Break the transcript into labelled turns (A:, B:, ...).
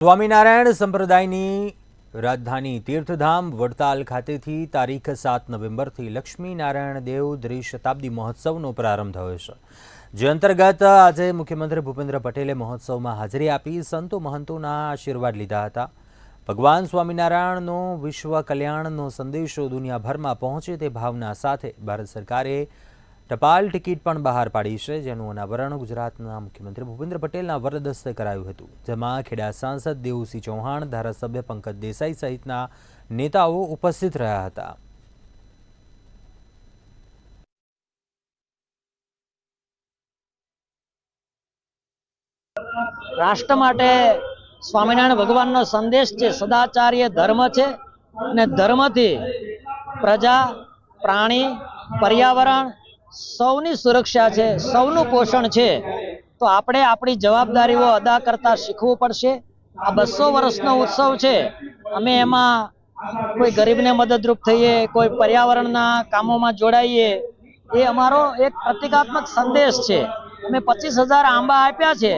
A: સ્વામિનારાયણ સંપ્રદાયની રાજધાની તીર્થધામ વડતાલ ખાતેથી તારીખ 7 નવેમ્બરથી લક્ષ્મીનારાયણ દેવ દ્વિશતાબ્દી મહોત્સવનો પ્રારંભ થયો છે, જે અંતર્ગત આજે મુખ્યમંત્રી ભૂપેન્દ્ર પટેલે મહોત્સવમાં હાજરી આપી સંતો મહંતોના આશીર્વાદ લીધા હતા। ભગવાન સ્વામિનારાયણનો વિશ્વ કલ્યાણનો સંદેશો દુનિયાભરમાં પહોંચે તે ભાવના સાથે ભારત સરકારે ટપાલ ટિકિટ પણ બહાર પાડી છે, જેનું અનાવરણ ગુજરાતના મુખ્યમંત્રી ભૂપેન્દ્ર પટેલના વરદ હસ્તે કરાયું હતું, જેમાં ખેડા સાંસદ દેવુસિંહ ચૌહાણ, ધારાસભ્ય પંકજ દેસાઈ સહિતના નેતાઓ ઉપસ્થિત રહ્યા હતા।
B: રાષ્ટ્ર માટે સ્વામિનારાયણ ભગવાનનો સંદેશ છે, સદાચાર્ય ધર્મ છે અને ધર્મથી પ્રજા, પ્રાણી, પર્યાવરણ સૌની સુરક્ષા છે, સૌનું પોષણ છે। તો આપણે આપણી જવાબદારીઓ અદા કરતા શીખવું પડશે। આ 200 વર્ષનો ઉત્સવ છે, અમે એમાં કોઈ ગરીબને મદદરૂપ થઈએ, કોઈ પર્યાવરણના કામોમાં જોડાઈએ, એ અમારો એક પ્રતિકાત્મક સંદેશ છે। અમે 25,000 આંબા આપ્યા છે,